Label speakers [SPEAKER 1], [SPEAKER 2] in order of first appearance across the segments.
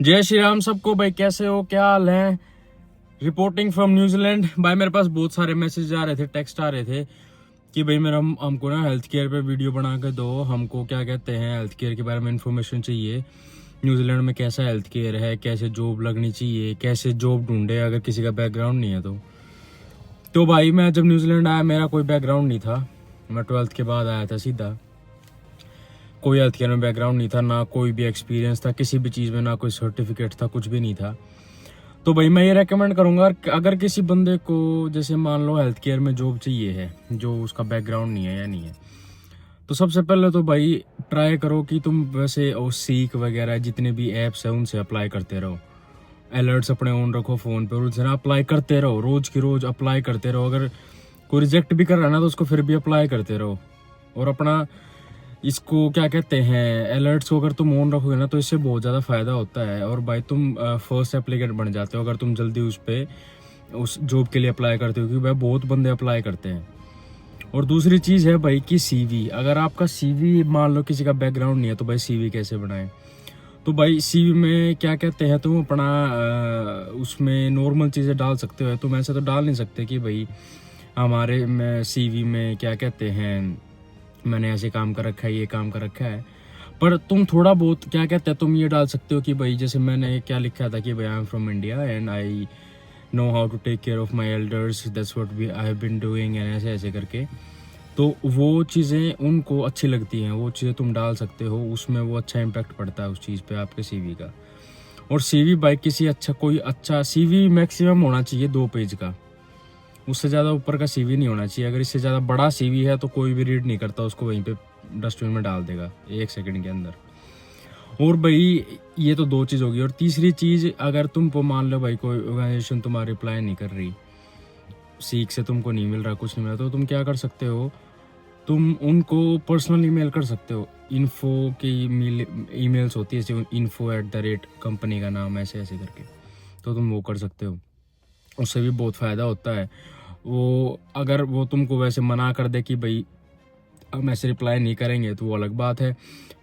[SPEAKER 1] जय श्री राम सबको। भाई कैसे हो, क्या हाल है? Reporting from New Zealand. भाई मेरे पास बहुत सारे मैसेज आ रहे थे, टेक्स्ट आ रहे थे कि भाई मेरा हमको ना हेल्थ केयर पे वीडियो बना के दो, हमको क्या कहते हैं हेल्थ केयर के बारे में इन्फॉर्मेशन चाहिए। न्यूजीलैंड में कैसा हेल्थ केयर है, कैसे जॉब लगनी चाहिए, कैसे जॉब ढूंढे अगर किसी का बैकग्राउंड नहीं है तो भाई मैं जब न्यूजीलैंड आया मेरा कोई बैकग्राउंड नहीं था। मैं 12th के बाद आया था सीधा। कोई हेल्थ केयर में बैकग्राउंड नहीं था, ना कोई भी एक्सपीरियंस था किसी भी चीज़ में, ना कोई सर्टिफिकेट था, कुछ भी नहीं था। तो भाई मैं ये रेकमेंड करूंगा अगर किसी बंदे को जैसे मान लो हेल्थ केयर में जॉब चाहिए है, जो उसका बैकग्राउंड नहीं है या नहीं है, तो सबसे पहले तो भाई ट्राई करो कि तुम वैसे और सीक वगैरह जितने भी ऐप्स है उनसे अप्लाई करते रहो। अलर्ट्स अपने ऑन रखो फ़ोन पे और उनसे ना अप्लाई करते रहो, रोज़ की रोज़ अप्लाई करते रहो। अगर कोई रिजेक्ट भी कर रहा है ना तो उसको फिर भी अप्लाई करते रहो। और अपना इसको क्या कहते हैं अलर्ट्स को अगर तुम ऑन रखोगे ना तो इससे बहुत ज़्यादा फ़ायदा होता है। और भाई तुम फर्स्ट एप्लीकेंट बन जाते हो अगर तुम जल्दी उस जॉब के लिए अप्लाई करते हो, क्योंकि भाई बहुत बंदे अप्लाई करते हैं। और दूसरी चीज़ है भाई कि सीवी, अगर आपका सीवी मान लो किसी का बैकग्राउंड नहीं है तो भाई सीवी कैसे बनाएं। तो भाई सीवी में क्या कहते हैं तुम अपना उसमें नॉर्मल चीज़ें डाल सकते हो। तुम ऐसे तो डाल नहीं सकते कि भाई हमारे में सीवी में क्या कहते हैं मैंने ऐसे काम कर रखा है, ये काम कर रखा है। पर तुम थोड़ा बहुत क्या कहते हैं तुम ये डाल सकते हो कि भाई जैसे मैंने क्या लिखा था कि भाई I am from India and I know how to take care of my elders, that's what we I have been doing and ऐसे ऐसे करके। तो वो चीज़ें उनको अच्छी लगती हैं, वो चीज़ें तुम डाल सकते हो, उसमें वो अच्छा इम्पैक्ट पड़ता है उस चीज़ पे आपके सीवी का। और सीवी बाई किसी अच्छा कोई अच्छा सीवी मैक्सिमम होना चाहिए 2 पेज का, उससे ज़्यादा ऊपर का सीवी नहीं होना चाहिए। अगर इससे ज़्यादा बड़ा सीवी है तो कोई भी रीड नहीं करता उसको, वहीं पे डस्टबिन में डाल देगा 1 सेकंड के अंदर। और भाई ये तो 2 चीज़ होगी। और तीसरी चीज़, अगर तुमको मान लो भाई कोई ऑर्गेनाइजेशन तुम्हारा रिप्लाई नहीं कर रही, सीख से तुमको नहीं मिल रहा, कुछ नहीं मिल रहा, तो तुम क्या कर सकते हो, तुम उनको पर्सनल ईमेल कर सकते हो। इन्फो की ईमेल्स होती है जैसे info@कंपनी का नाम ऐसे ऐसे करके, तो तुम वो कर सकते हो। उससे भी बहुत फ़ायदा होता है। वो अगर वो तुमको वैसे मना कर दे कि भाई हम ऐसे रिप्लाई नहीं करेंगे तो वो अलग बात है।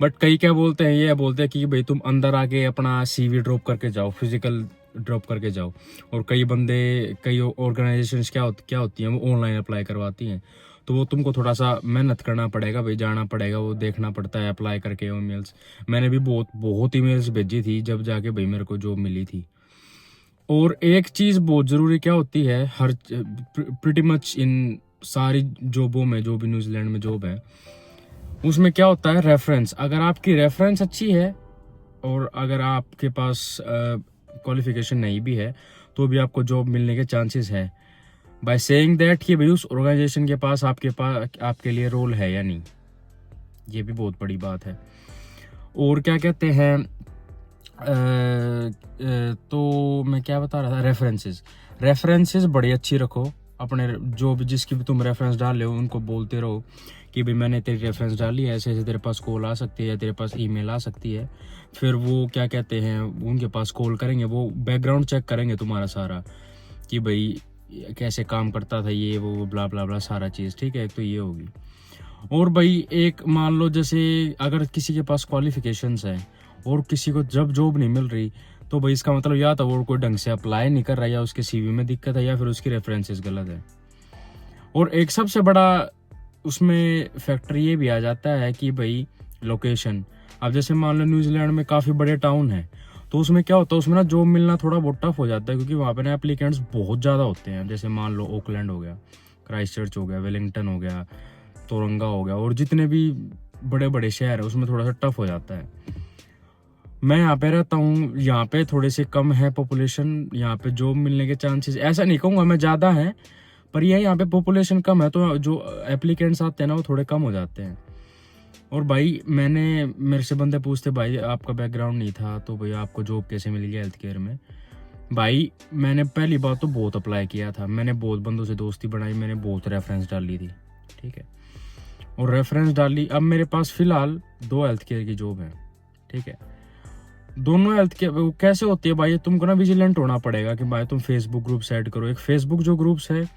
[SPEAKER 1] बट कई क्या बोलते हैं, ये बोलते हैं कि भाई तुम अंदर आके अपना सीवी ड्रॉप करके जाओ, फिजिकल ड्रॉप करके जाओ। और कई ऑर्गेनाइजेशंस क्या होती हैं वो ऑनलाइन अप्लाई करवाती हैं, तो वो तुमको थोड़ा सा मेहनत करना पड़ेगा भाई, जाना पड़ेगा, वो देखना पड़ता है अप्लाई करके ईमेल्स। मैंने भी बहुत बहुत ईमेल्स भेजी थी जब जाके भाई मेरे को जॉब मिली थी। और एक चीज़ बहुत ज़रूरी क्या होती है, हर प्रिटी मच इन सारी जॉबों में, जो भी न्यूजीलैंड में जॉब है उसमें क्या होता है, रेफरेंस। अगर आपकी रेफरेंस अच्छी है और अगर आपके पास क्वालिफिकेशन नहीं भी है तो भी आपको जॉब मिलने के चांसेस हैं, बाय सेइंग दैट कि भाई उस ऑर्गेनाइजेशन के पास आपके लिए रोल है या नहीं। ये भी बहुत बड़ी बात है। और क्या कहते हैं तो मैं क्या बता रहा था, रेफरेंसेस बड़ी अच्छी रखो अपने। जो भी जिसकी भी तुम रेफरेंस डाल रहे हो उनको बोलते रहो कि भाई मैंने तेरी रेफरेंस डाली है, ऐसे ऐसे तेरे पास कॉल आ सकती है, तेरे पास ईमेल आ सकती है। फिर वो क्या कहते हैं उनके पास कॉल करेंगे, वो बैकग्राउंड चेक करेंगे तुम्हारा सारा कि भाई कैसे काम करता था, ये वो ब्ला ब्ला ब्ला सारा चीज़। ठीक है, एक तो ये होगी। और भाई एक मान लो जैसे अगर किसी के पास क्वालिफिकेशंस है और किसी को जब जॉब नहीं मिल रही, तो भाई इसका मतलब या तो वो कोई ढंग से अप्लाई नहीं कर रहा, या उसके सीवी में दिक्कत है, या फिर उसकी रेफरेंसेस गलत है। और एक सबसे बड़ा उसमें फैक्टर ये भी आ जाता है कि भाई लोकेशन। अब जैसे मान लो न्यूजीलैंड में काफ़ी बड़े टाउन है, तो उसमें क्या होता है, उसमें ना जॉब मिलना थोड़ा बहुत टफ हो जाता है, क्योंकि वहाँ पे ना एप्लीकेंट्स बहुत ज़्यादा होते हैं। जैसे मान लो ओकलैंड हो गया, क्राइस्टचर्च हो गया, वेलिंगटन हो गया, तोरंगा हो गया, और जितने भी बड़े बड़े शहर है उसमें थोड़ा सा टफ हो जाता है। मैं यहाँ पे रहता हूँ, यहाँ पे थोड़े से कम है पॉपुलेशन, यहाँ पे जॉब मिलने के चांसेस ऐसा नहीं कहूँगा मैं ज़्यादा है, पर यह यहाँ पे पॉपुलेशन कम है तो जो एप्लीकेंट्स आते हैं ना वो थोड़े कम हो जाते हैं। और भाई मेरे से बंदे पूछते भाई आपका बैकग्राउंड नहीं था तो भाई आपको जॉब कैसे मिल गया हेल्थ केयर में। भाई मैंने पहली बात तो बहुत अप्लाई किया था, मैंने बहुत बंदों से दोस्ती बनाई, मैंने बहुत रेफरेंस डाली थी। ठीक है, और रेफरेंस डाली, अब मेरे पास फ़िलहाल 2 हेल्थ केयर की जॉब है। ठीक है, दोनों हेल्थ केयर वो कैसे होती है भाई, तुमको ना विजिलेंट होना पड़ेगा कि भाई तुम फेसबुक ग्रुप्स ऐड करो। एक फेसबुक जो ग्रुप्स है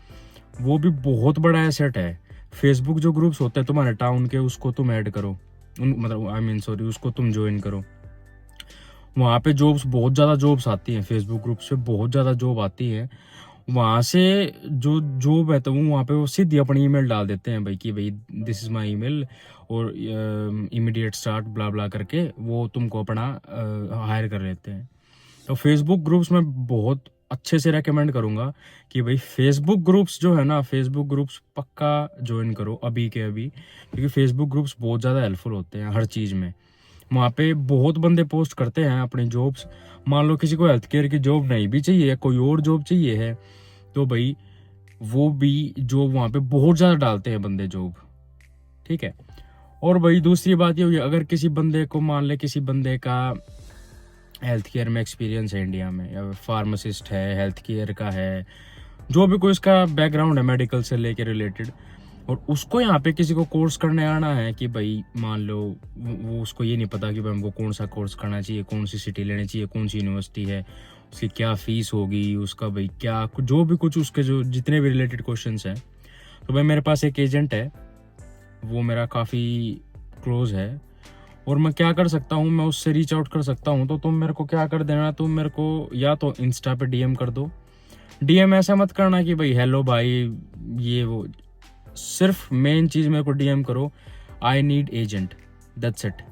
[SPEAKER 1] वो भी बहुत बड़ा एसेट है। फेसबुक जो ग्रुप्स होते हैं तुम्हारे टाउन के, उसको तुम ऐड करो, मतलब आई मीन सॉरी, उसको तुम ज्वाइन करो। वहाँ पे जॉब्स, बहुत ज़्यादा जॉब्स आती हैं, फेसबुक ग्रुप से बहुत ज़्यादा जॉब आती है। वहाँ से जो जॉब है तो वो वहाँ पे वो सीधी अपनी ईमेल डाल देते हैं भाई कि भाई दिस इज़ माय ईमेल और इमीडिएट स्टार्ट ब्ला ब्ला करके वो तुमको अपना हायर कर लेते हैं। तो फेसबुक ग्रुप्स में बहुत अच्छे से रेकमेंड करूँगा कि भाई फेसबुक ग्रुप्स जो है ना, फेसबुक ग्रुप्स पक्का ज्वाइन करो अभी के अभी, क्योंकि फेसबुक ग्रुप्स बहुत ज़्यादा हेल्पफुल होते हैं हर चीज़ में। वहाँ पे बहुत बंदे पोस्ट करते हैं अपनी जॉब्स। मान लो किसी को हेल्थ केयर की जॉब नहीं भी चाहिए, कोई और जॉब चाहिए है, तो भाई वो भी जॉब वहाँ पे बहुत ज़्यादा डालते हैं बंदे जॉब, ठीक है। और भाई दूसरी बात ये हुई, अगर किसी बंदे को, मान ले किसी बंदे का हेल्थ केयर में एक्सपीरियंस है इंडिया में, या फार्मासिस्ट है, हेल्थ केयर का है, जो भी कोई उसका बैकग्राउंड है मेडिकल से लेके रिलेटेड, और उसको यहाँ पे किसी को कोर्स करने आना है कि भाई मान लो वो उसको ये नहीं पता कि भाई हमको कौन सा कोर्स करना चाहिए, कौन सी सिटी लेनी चाहिए, कौन सी यूनिवर्सिटी है, उसकी क्या फीस होगी, उसका भाई क्या जो भी कुछ उसके जो जितने भी रिलेटेड क्वेश्चंस हैं, तो भाई मेरे पास एक एजेंट है, वो मेरा काफ़ी क्लोज है, और मैं क्या कर सकता हूँ, मैं उससे रीच आउट कर सकता हूँ। तो तुम मेरे को क्या कर देना, तुम मेरे को या तो इंस्टा पे डीएम कर दो। डीएम ऐसा मत करना कि भाई हेलो भाई ये वो, सिर्फ मेन चीज़ मेरे को डीएम करो, I need agent, that's it,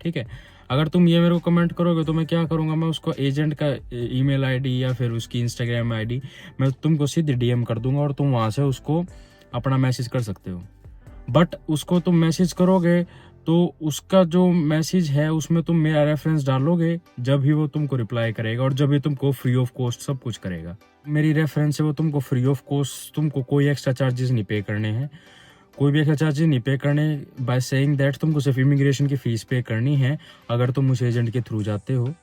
[SPEAKER 1] ठीक है। अगर तुम ये मेरे को कमेंट करोगे तो मैं क्या करूँगा, मैं उसको एजेंट का ईमेल आईडी या फिर उसकी इंस्टाग्राम आईडी मैं तुमको सीधे डीएम कर दूंगा, और तुम वहाँ से उसको अपना मैसेज कर सकते हो। बट उसको तुम मैसेज करोगे तो उसका जो मैसेज है उसमें तुम मेरा रेफरेंस डालोगे, जब ही वो तुमको रिप्लाई करेगा, और जब ही तुमको फ्री ऑफ कॉस्ट सब कुछ करेगा। मेरी रेफरेंस से वो तुमको फ्री ऑफ कॉस्ट, तुमको कोई एक्स्ट्रा चार्जेस नहीं पे करने हैं, कोई भी एक्स्ट्रा चार्जेस नहीं पे करने। बाय सेइंग दैट तुमको सिर्फ इमिग्रेशन की फीस पे करनी है अगर तुम उस एजेंट के थ्रू जाते हो।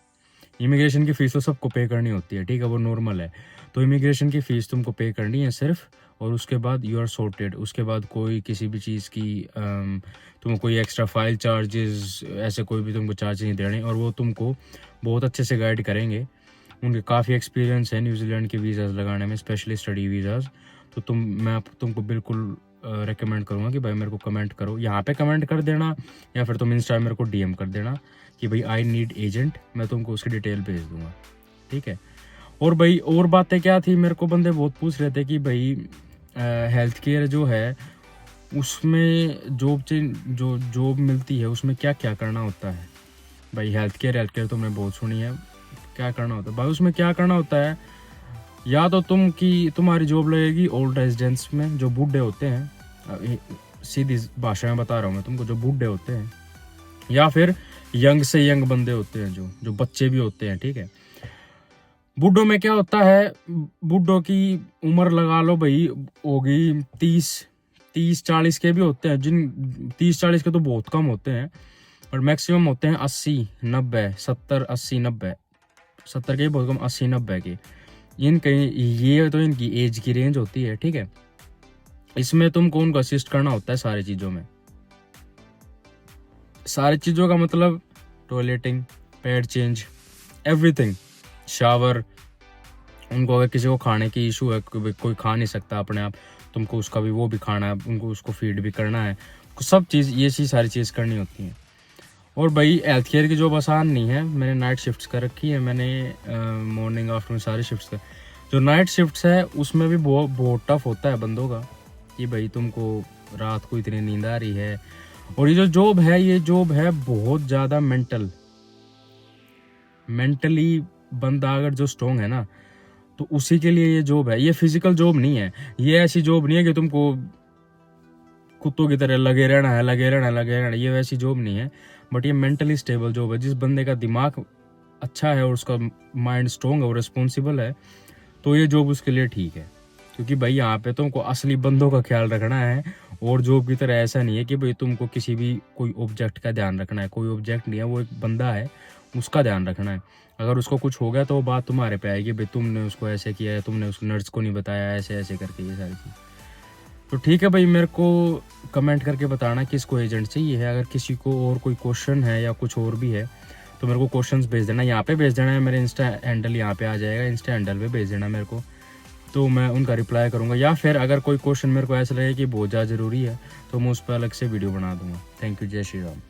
[SPEAKER 1] इमिग्रेशन की फ़ीस तो सबको पे करनी होती है, ठीक है, वो नॉर्मल है। तो इमिग्रेशन की फ़ीस तुमको पे करनी है सिर्फ, और उसके बाद यू आर सॉर्टेड। उसके बाद कोई किसी भी चीज़ की तुमको कोई एक्स्ट्रा फाइल चार्जेस, ऐसे कोई भी तुमको चार्ज नहीं देने, और वो तुमको बहुत अच्छे से गाइड करेंगे। उनके काफ़ी एक्सपीरियंस है न्यूजीलैंड के वीज़ाज़ लगाने में, स्पेशली स्टडी वीज़ाज़। तो मैं तुमको बिल्कुल रेकमेंड करूँगा कि भाई मेरे को कमेंट करो, यहाँ पे कमेंट कर देना, या फिर तुम इंस्टा मेरे को डीएम कर देना कि भाई आई नीड एजेंट, मैं तुमको उसकी डिटेल भेज दूंगा, ठीक है। और भाई और बातें क्या थी, मेरे को बंदे बहुत पूछ रहे थे कि भाई हेल्थ केयर जो है उसमें जो जॉब मिलती है उसमें क्या क्या करना होता है। भाई हेल्थ केयर तुमने बहुत सुनी है, क्या करना होता है भाई, उसमें क्या करना होता है, या तो तुम्हारी जॉब लगेगी ओल्ड रेजिडेंट्स में, जो बूढ़े होते हैं, सीधी भाषा में बता रहा हूँ मैं तुमको, जो बूढ़े होते हैं, या फिर यंग से यंग बंदे होते हैं, जो बच्चे भी होते हैं, ठीक है। बूढ़ों में क्या होता है, बूढ़ों की उम्र लगा लो भाई होगी 30-40 के भी होते हैं, जिन 30-40 के तो बहुत कम होते हैं, और मैक्सिमम होते हैं 80-90, 70-80-90, 70 के बहुत कम, 80-90 के, ये तो इनकी एज की रेंज होती है, ठीक है। इसमें तुमको उनको असिस्ट करना होता है सारी चीज़ों में। सारी चीज़ों का मतलब toileting, pad change, everything, shower. उनको अगर किसी को खाने की इशू है, कोई खा नहीं सकता अपने आप, तुमको उसका भी वो भी खाना है, उनको उसको फीड भी करना है, सब चीज़ ये सारी चीज़ करनी होती है। और भाई हेल्थ केयर की जॉब आसान नहीं है, मैंने नाइट शिफ्ट्स कर रखी है, मैंने मॉर्निंग आफ्टरनून सारी शिफ्ट्स कर। जो नाइट शिफ्ट्स है उसमें भी बहुत टफ होता है बंदों का, कि भाई तुमको रात को इतनी नींद आ रही है। और ये जॉब है बहुत ज़्यादा मेंटली बंदा अगर जो स्ट्रॉन्ग है ना, तो उसी के लिए ये जॉब है। ये फिजिकल जॉब नहीं है, ये ऐसी जॉब नहीं है कि तुमको कुत्तों की तरह लगे रहना, ये वैसी जॉब नहीं है। बट ये मेंटली स्टेबल जॉब है। जिस बंदे का दिमाग अच्छा है और उसका माइंड स्ट्रॉन्ग है और रिस्पॉन्सिबल है, तो ये जॉब उसके लिए ठीक है। क्योंकि भाई यहाँ पे तुमको असली बंदों का ख्याल रखना है, और जॉब की तरह ऐसा नहीं है कि भाई तुमको किसी भी कोई ऑब्जेक्ट का ध्यान रखना है। कोई ऑब्जेक्ट नहीं है, वो एक बंदा है, उसका ध्यान रखना है। अगर उसको कुछ हो गया तो वो बात तुम्हारे पे आएगी, भाई तुमने उसको ऐसे किया है, तुमने उस नर्स को नहीं बताया, ऐसे करके, ये सारी चीज़। तो ठीक है भाई, मेरे को कमेंट करके बताना किसको एजेंट चाहिए है। अगर किसी को और कोई क्वेश्चन है या कुछ और भी है तो मेरे को क्वेश्चंस भेज देना, यहाँ पे भेज देना है, मेरे इंस्टा हैंडल यहाँ पे आ जाएगा, इंस्टा हैंडल पे भेज देना मेरे को, तो मैं उनका रिप्लाई करूँगा। या फिर अगर कोई क्वेश्चन मेरे को ऐसा लगे कि बहुत ज़्यादा ज़रूरी है तो मैं उस पर अलग से वीडियो बना दूँगा। थैंक यू, जय श्री राम।